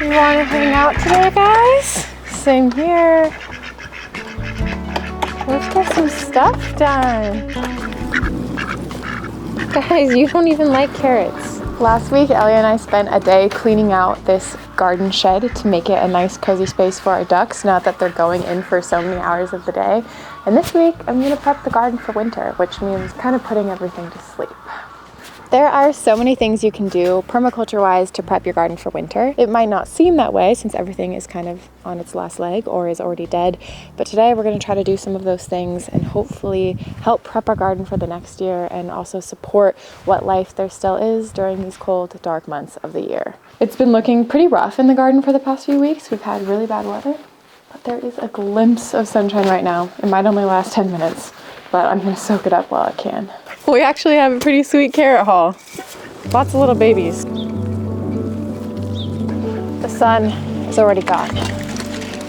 You want to hang out today, guys? Same here. Let's get some stuff done. Guys, you don't even like carrots. Last week, Ellie and I spent a day cleaning out this garden shed to make it a nice cozy space for our ducks now that they're going in for so many hours of the day. And this week, I'm gonna prep the garden for winter, which means kind of putting everything to sleep. There are so many things you can do permaculture-wise to prep your garden for winter. It might not seem that way since everything is kind of on its last leg or is already dead, but today we're going to try to do some of those things and hopefully help prep our garden for the next year and also support what life there still is during these cold, dark months of the year. It's been looking pretty rough in the garden for the past few weeks. We've had really bad weather, but there is a glimpse of sunshine right now. It might only last 10 minutes, but I'm going to soak it up while I can. We actually have a pretty sweet carrot haul. Lots of little babies. The sun is already gone,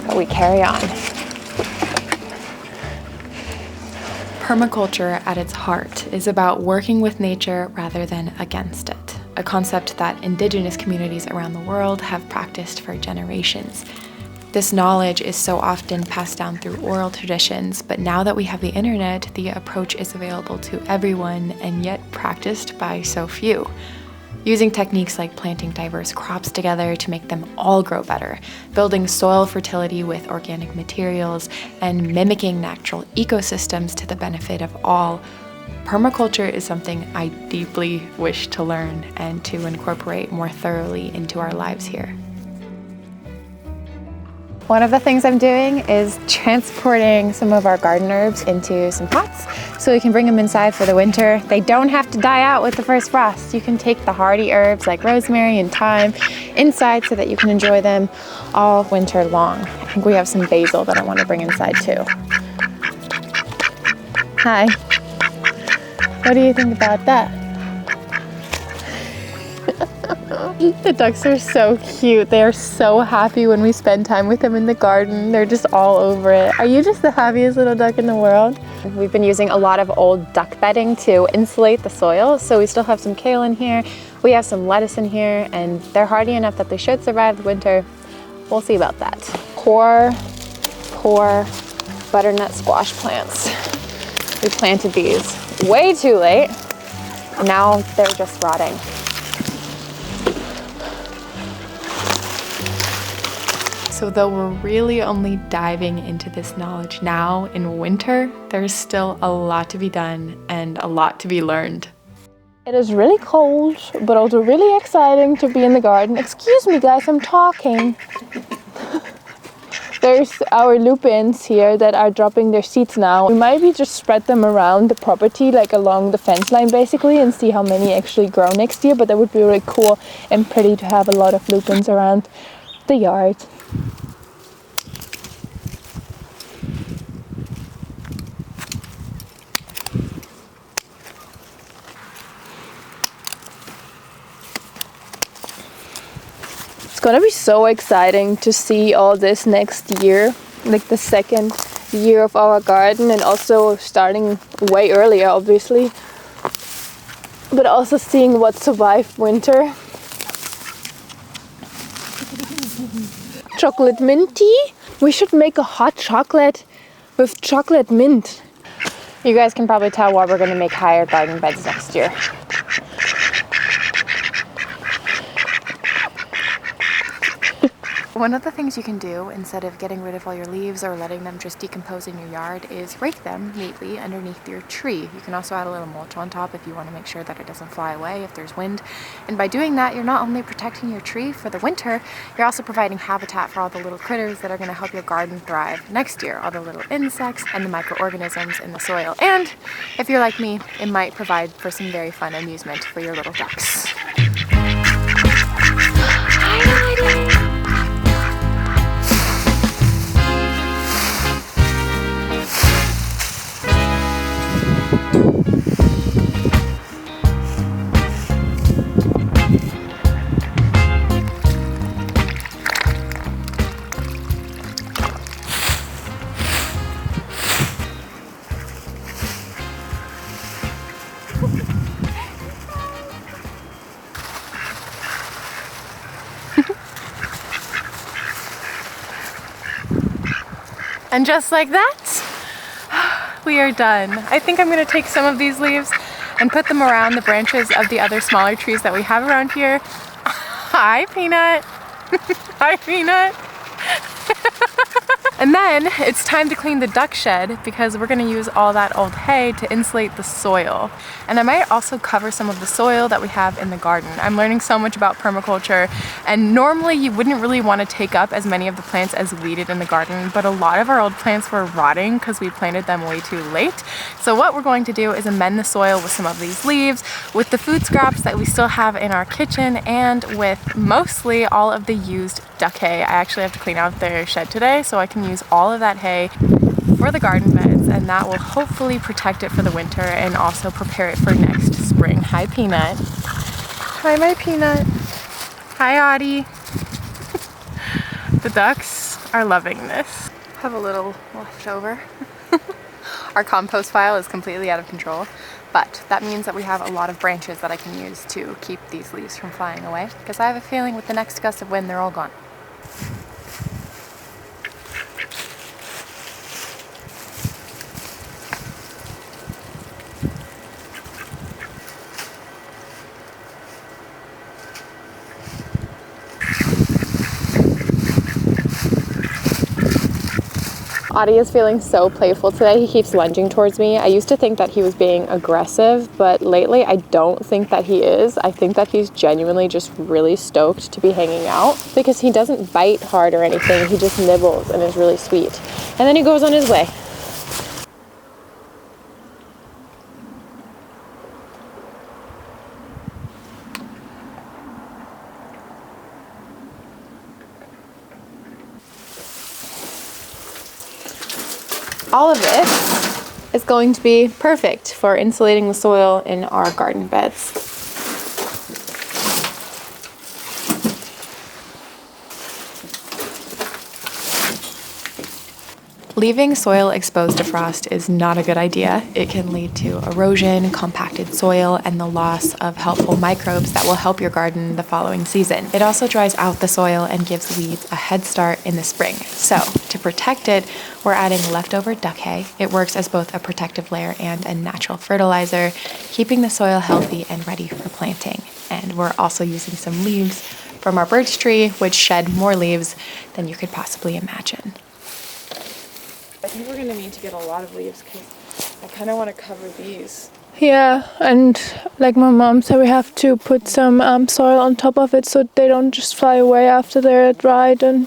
but we carry on. Permaculture at its heart is about working with nature rather than against it, a concept that indigenous communities around the world have practiced for generations. This knowledge is so often passed down through oral traditions, but now that we have the internet, the approach is available to everyone and yet practiced by so few. Using techniques like planting diverse crops together to make them all grow better, building soil fertility with organic materials, and mimicking natural ecosystems to the benefit of all, permaculture is something I deeply wish to learn and to incorporate more thoroughly into our lives here. One of the things I'm doing is transporting some of our garden herbs into some pots so we can bring them inside for the winter. They don't have to die out with the first frost. You can take the hardy herbs like rosemary and thyme inside so that you can enjoy them all winter long. I think we have some basil that I want to bring inside too. Hi. What do you think about that? The ducks are so cute. They are so happy when we spend time with them in the garden. They're just all over it. Are you just the happiest little duck in the world? We've been using a lot of old duck bedding to insulate the soil, so we still have some kale in here. We have some lettuce in here, and they're hardy enough that they should survive the winter. We'll see about that. Poor butternut squash plants. We planted these way too late, and now they're just rotting. So though we're really only diving into this knowledge now in winter, there's still a lot to be done and a lot to be learned. It is really cold, but also really exciting to be in the garden. Excuse me guys, I'm talking. There's our lupins here that are dropping their seeds now. We maybe just spread them around the property, like along the fence line basically, and see how many actually grow next year, but that would be really cool and pretty to have a lot of lupins around the yard. It's gonna be so exciting to see all this next year, like the second year of our garden, and also starting way earlier obviously, but also seeing what survived winter. Chocolate mint tea? We should make a hot chocolate with chocolate mint. You guys can probably tell why we're going to make higher garden beds next year. One of the things you can do instead of getting rid of all your leaves or letting them just decompose in your yard is rake them neatly underneath your tree. You can also add a little mulch on top if you want to make sure that it doesn't fly away if there's wind. And by doing that, you're not only protecting your tree for the winter, you're also providing habitat for all the little critters that are going to help your garden thrive next year, all the little insects and the microorganisms in the soil. And if you're like me, it might provide for some very fun amusement for your little ducks. Hi, Maddie. And just like that, we are done. I think I'm gonna take some of these leaves and put them around the branches of the other smaller trees that we have around here. Hi, Peanut. Hi, Peanut. And then it's time to clean the duck shed because we're gonna use all that old hay to insulate the soil. And I might also cover some of the soil that we have in the garden. I'm learning so much about permaculture, and normally you wouldn't really want to take up as many of the plants as we did in the garden, but a lot of our old plants were rotting because we planted them way too late. So what we're going to do is amend the soil with some of these leaves, with the food scraps that we still have in our kitchen, and with mostly all of the used duck hay. I actually have to clean out their shed today, so I can use all of that hay for the garden beds, and that will hopefully protect it for the winter and also prepare it for next spring. Hi, Peanut. Hi, my Peanut. Hi, Ottie. The ducks are loving this. Have a little left over. Our compost pile is completely out of control, but that means that we have a lot of branches that I can use to keep these leaves from flying away, because I have a feeling with the next gust of wind, they're all gone. Ottie is feeling so playful today. He keeps lunging towards me. I used to think that he was being aggressive, but lately I don't think that he is. I think that he's genuinely just really stoked to be hanging out because he doesn't bite hard or anything. He just nibbles and is really sweet. And then he goes on his way. All of this is going to be perfect for insulating the soil in our garden beds. Leaving soil exposed to frost is not a good idea. It can lead to erosion, compacted soil, and the loss of helpful microbes that will help your garden the following season. It also dries out the soil and gives weeds a head start in the spring. So, to protect it, we're adding leftover duck hay. It works as both a protective layer and a natural fertilizer, keeping the soil healthy and ready for planting. And we're also using some leaves from our birch tree, which shed more leaves than you could possibly imagine. I think we're gonna need to get a lot of leaves because I kind of want to cover these. Yeah, and like my mom said, we have to put some soil on top of it so they don't just fly away after they're dried or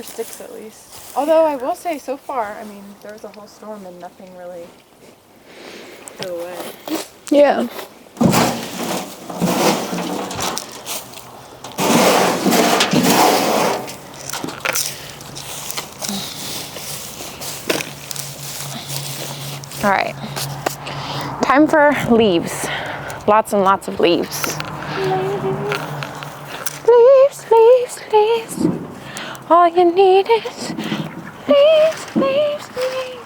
sticks at least. Although I will say, so far, I mean, there was a whole storm and nothing really flew away. Yeah. All right, time for leaves. Lots and lots of leaves. Leaves, leaves, leaves. All you need is leaves, leaves, leaves.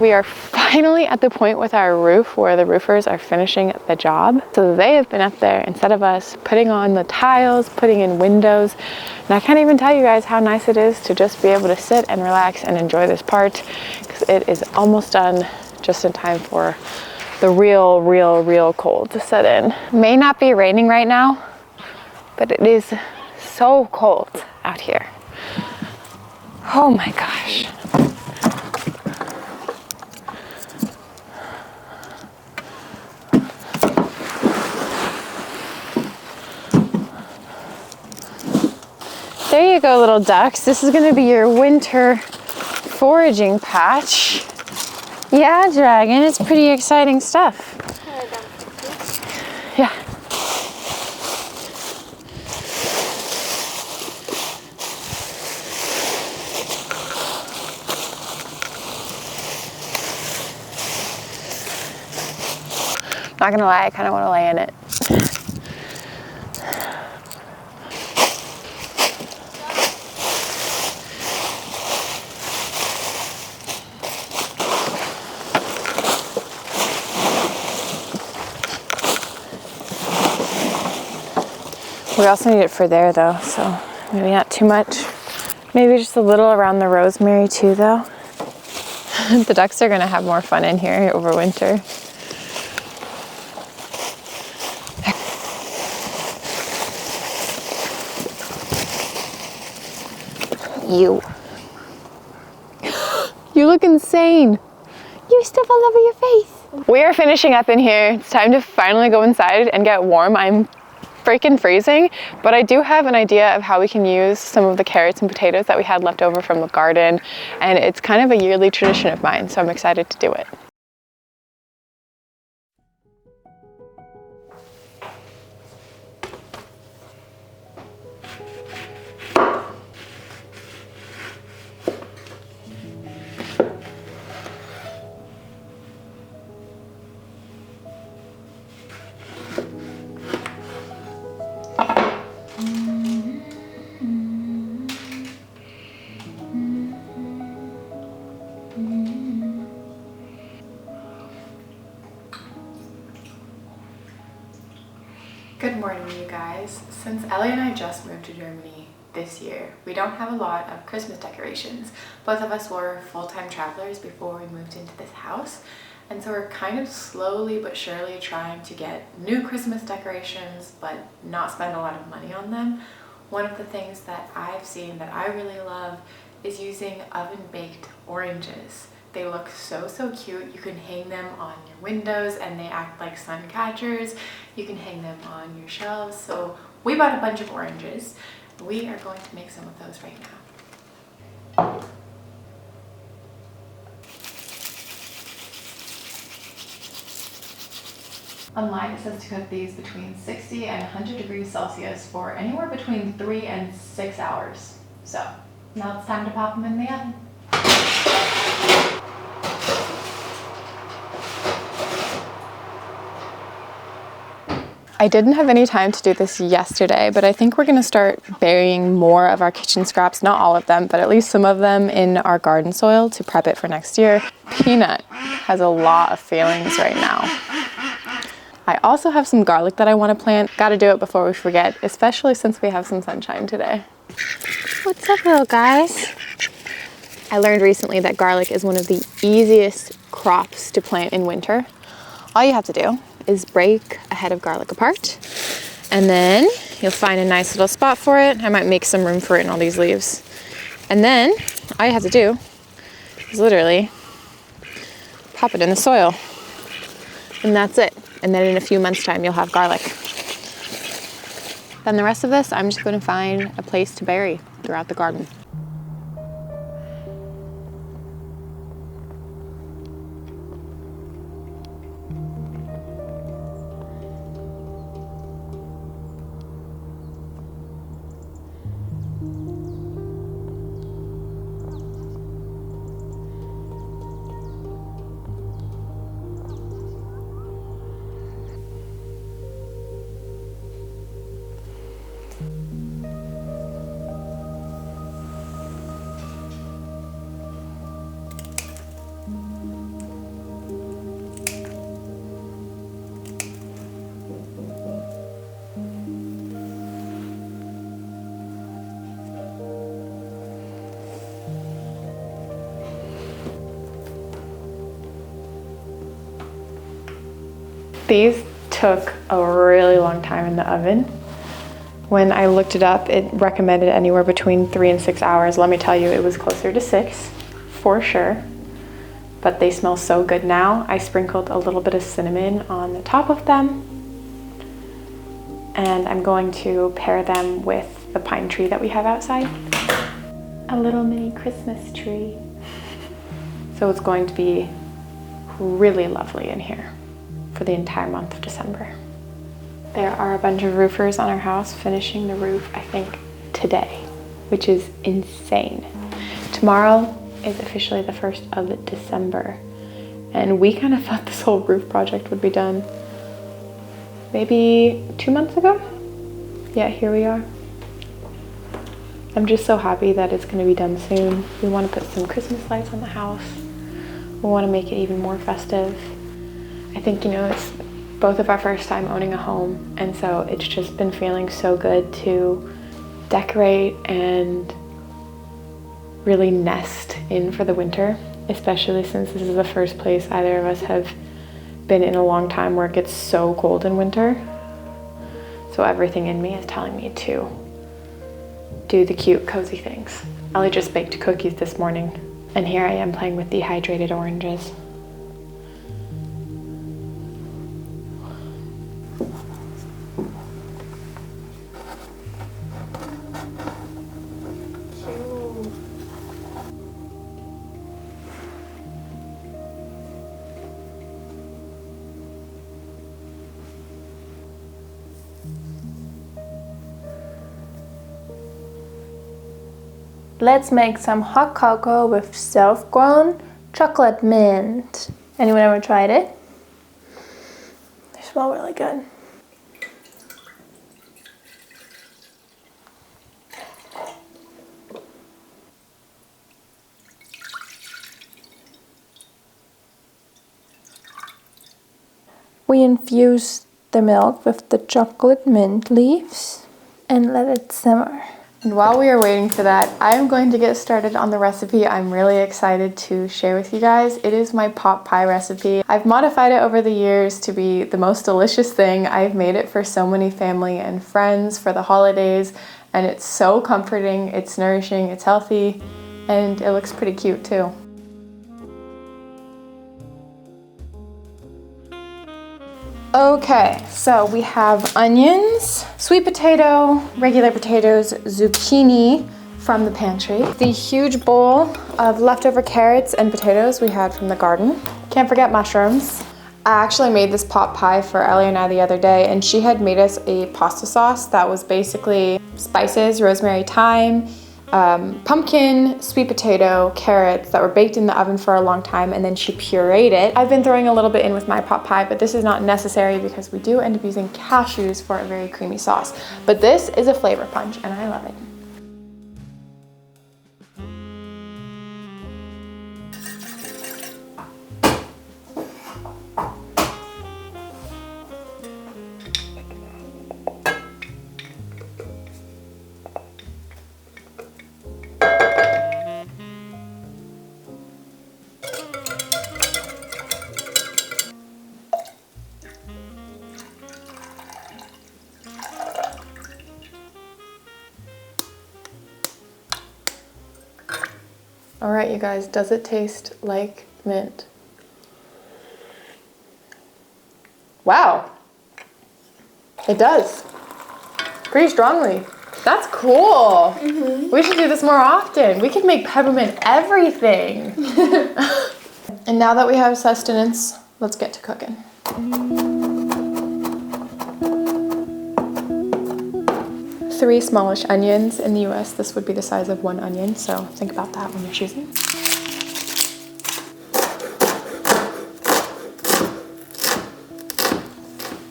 We are finally at the point with our roof where the roofers are finishing the job. So they have been up there instead of us putting on the tiles, putting in windows. And I can't even tell you guys how nice it is to just be able to sit and relax and enjoy this part, because it is almost done, just in time for the real cold to set in. May not be raining right now, but it is so cold out here. Oh my gosh. There you go, little ducks. This is gonna be your winter foraging patch. Yeah, Dragon, it's pretty exciting stuff. Yeah. Not gonna lie, I kind of want to lay in it. We also need it for there though, so maybe not too much. Maybe just a little around the rosemary too, though. The ducks are gonna have more fun in here over winter. You. You look insane. You have stuff all over your face. We are finishing up in here. It's time to finally go inside and get warm. I'm freaking freezing, but I do have an idea of how we can use some of the carrots and potatoes that we had left over from the garden, and it's kind of a yearly tradition of mine, so I'm excited to do it. Good morning, you guys. Since Ellie and I just moved to Germany this year, we don't have a lot of Christmas decorations. Both of us were full-time travelers before we moved into this house, and so we're kind of slowly but surely trying to get new Christmas decorations but not spend a lot of money on them. One of the things that I've seen that I really love is using oven-baked oranges. They look so cute. You can hang them on your windows and they act like sun catchers. You can hang them on your shelves. So we bought a bunch of oranges. We are going to make some of those right now. Online it says to cook these between 60 and 100 degrees Celsius for anywhere between 3 and 6 hours. So now it's time to pop them in the oven. I didn't have any time to do this yesterday, but I think we're gonna start burying more of our kitchen scraps, not all of them, but at least some of them in our garden soil to prep it for next year. Peanut has a lot of feelings right now. I also have some garlic that I want to plant. Gotta do it before we forget, especially since we have some sunshine today. What's up, little guys? I learned recently that garlic is one of the easiest crops to plant in winter. All you have to do is break a head of garlic apart, and then you'll find a nice little spot for it. I might make some room for it in all these leaves. And then all you have to do is literally pop it in the soil, and that's it. And then in a few months' time, you'll have garlic. Then the rest of this, I'm just going to find a place to bury throughout the garden. These took a really long time in the oven. When I looked it up, it recommended anywhere between 3 and 6 hours. Let me tell you, it was closer to 6 for sure. But they smell so good now. I sprinkled a little bit of cinnamon on the top of them. And I'm going to pair them with the pine tree that we have outside. A little mini Christmas tree. So it's going to be really lovely in here for the entire month of December. There are a bunch of roofers on our house finishing the roof, I think, today, which is insane. Tomorrow is officially the 1st of December, and we kind of thought this whole roof project would be done maybe 2 months ago. Yeah, here we are. I'm just so happy that it's going to be done soon. We want to put some Christmas lights on the house. We want to make it even more festive. I think, it's both of our first time owning a home, and so it's just been feeling so good to decorate and really nest in for the winter, especially since this is the first place either of us have been in a long time where it gets so cold in winter. So everything in me is telling me to do the cute, cozy things. Elli just baked cookies this morning, and here I am playing with dehydrated oranges. Let's make some hot cocoa with self-grown chocolate mint. Anyone ever tried it? They smell really good. We infuse the milk with the chocolate mint leaves and let it simmer. And while we are waiting for that, I'm going to get started on the recipe I'm really excited to share with you guys. It is my pot pie recipe. I've modified it over the years to be the most delicious thing. I've made it for so many family and friends for the holidays, and it's so comforting, it's nourishing, it's healthy, and it looks pretty cute too. Okay, so we have onions, sweet potato, regular potatoes, zucchini from the pantry, the huge bowl of leftover carrots and potatoes we had from the garden. Can't forget mushrooms. I actually made this pot pie for Elli and I the other day, and she had made us a pasta sauce that was basically spices, rosemary, thyme, pumpkin, sweet potato, carrots that were baked in the oven for a long time, and then she pureed it. I've been throwing a little bit in with my pot pie, but this is not necessary because we do end up using cashews for a very creamy sauce. But this is a flavor punch, and I love it. All right, you guys, does it taste like mint? Wow, it does, pretty strongly. That's cool. We should do this more often. We could make peppermint everything. And now that we have sustenance, let's get to cooking. 3 smallish onions. In the US, this would be the size of 1 onion, so think about that when you're choosing.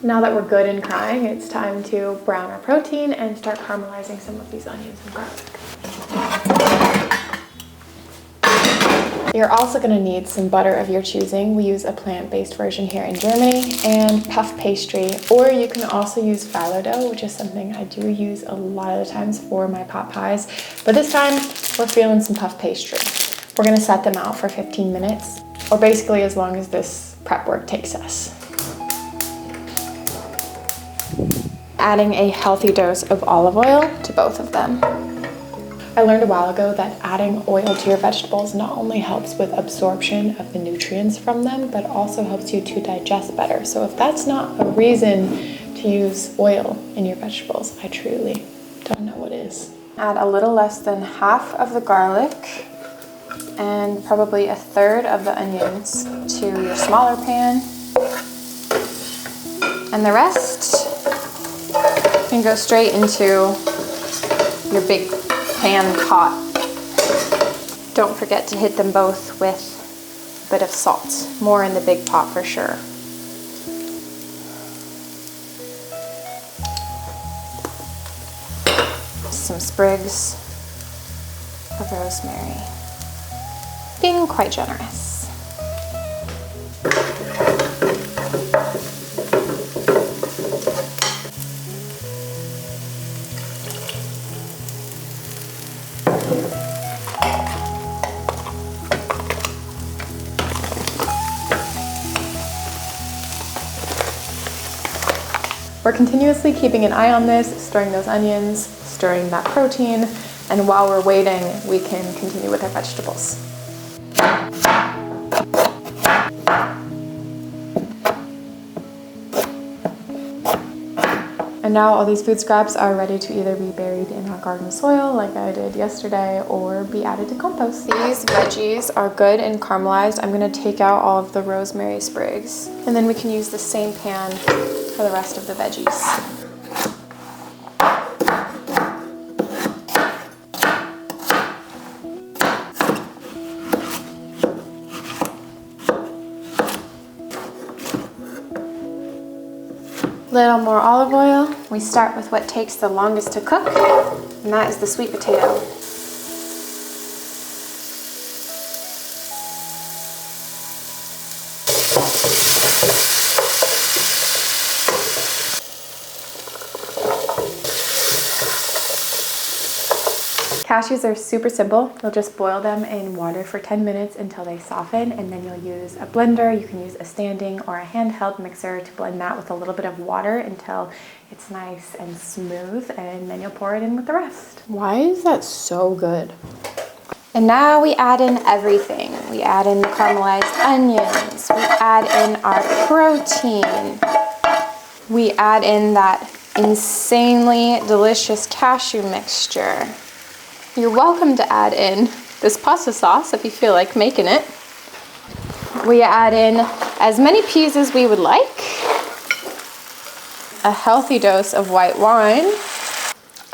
Now that we're good and crying, it's time to brown our protein and start caramelizing some of these onions and garlic. You're also going to need some butter of your choosing. We use a plant-based version here in Germany, and puff pastry, or you can also use phyllo dough, which is something I do use a lot of the times for my pot pies. But this time, we're feeling some puff pastry. We're going to set them out for 15 minutes, or basically as long as this prep work takes us. Adding a healthy dose of olive oil to both of them. I learned a while ago that adding oil to your vegetables not only helps with absorption of the nutrients from them, but also helps you to digest better. So if that's not a reason to use oil in your vegetables, I truly don't know what is. Add a little less than half of the garlic and probably 1/3 of the onions to your smaller pan. And the rest can go straight into your big pan pot. Don't forget to hit them both with a bit of salt, more in the big pot for sure. Some sprigs of rosemary, being quite generous. We're continuously keeping an eye on this, stirring those onions, stirring that protein, and while we're waiting, we can continue with our vegetables. And now all these food scraps are ready to either be buried in our garden soil like I did yesterday or be added to compost. These veggies are good and caramelized. I'm gonna take out all of the rosemary sprigs and then we can use the same pan for the rest of the veggies. Little more olive oil. We start with what takes the longest to cook, and that is the sweet potato. Cashews are super simple. You'll just boil them in water for 10 minutes until they soften, and then you'll use a blender. You can use a standing or a handheld mixer to blend that with a little bit of water until it's nice and smooth, and then you'll pour it in with the rest. Why is that so good? And now we add in everything. We add in the caramelized onions. We add in our protein. We add in that insanely delicious cashew mixture. You're welcome to add in this pasta sauce if you feel like making it. We add in as many peas as we would like, a healthy dose of white wine,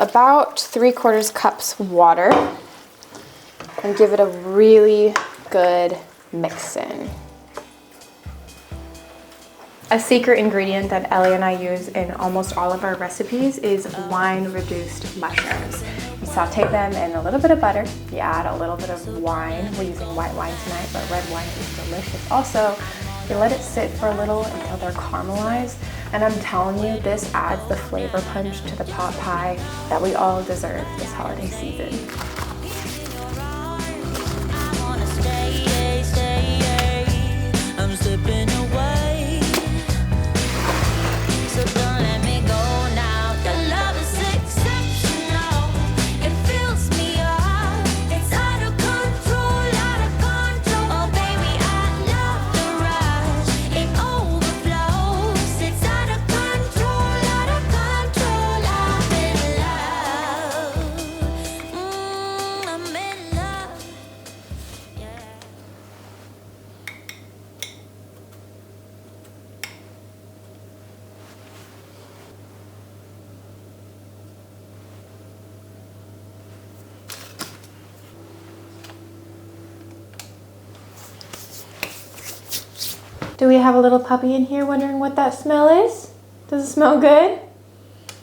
about 3/4 cups water, and give it a really good mix in. A secret ingredient that Elli and I use in almost all of our recipes is wine-reduced mushrooms. You saute them in a little bit of butter. You add a little bit of wine. We're using white wine tonight, but red wine is delicious. Also, you let it sit for a little until they're caramelized. And I'm telling you, this adds the flavor punch to the pot pie that we all deserve this holiday season. I'm slipping away. So don't let me go now. Your love is exceptional. It fills me up. It's out of control, out of control. Oh baby, I love the rush. It overflows. It's out of control, out of control. I'm in love. I'm in love. Yeah. Do we have a little puppy in here wondering what that smell is? Does it smell good?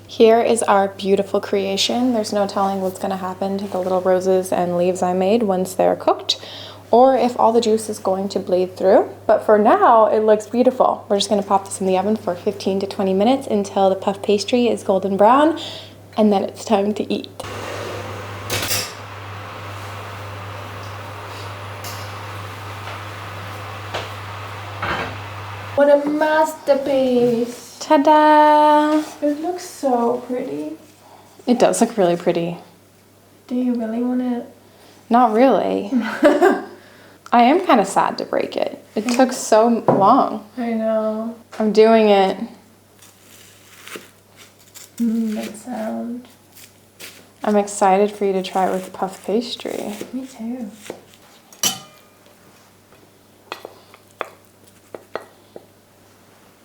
Here is our beautiful creation. There's no telling what's gonna happen to the little roses and leaves I made once they're cooked, or if all the juice is going to bleed through. But for now, it looks beautiful. We're just gonna pop this in the oven for 15 to 20 minutes until the puff pastry is golden brown, and then it's time to eat. What a masterpiece! Ta-da! It looks so pretty. It does look really pretty. Do you really want it? Not really. I am kind of sad to break it. It took so long. I know. I'm doing it. That sound. I'm excited for you to try it with puff pastry. Me too.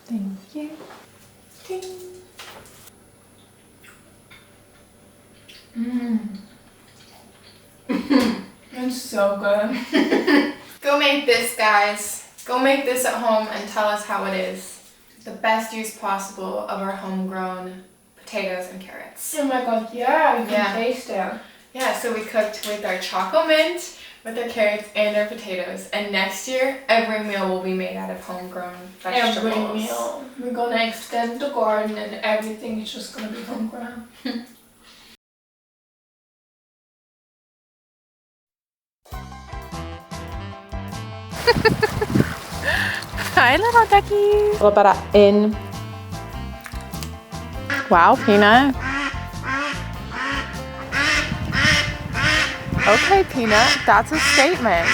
Thank you. Ding. It's so good. Go make this, guys. Go make this at home and tell us how it is. The best use possible of our homegrown potatoes and carrots. Oh my god, yeah, you can taste it. Yeah, so we cooked with our choco mint, with our carrots and our potatoes. And next year, every meal will be made out of homegrown vegetables. Every meal. We're gonna extend the garden and everything is just gonna be homegrown. Hi, little ducky. A little bit in Wow, Peanut. Okay, Peanut, that's a statement.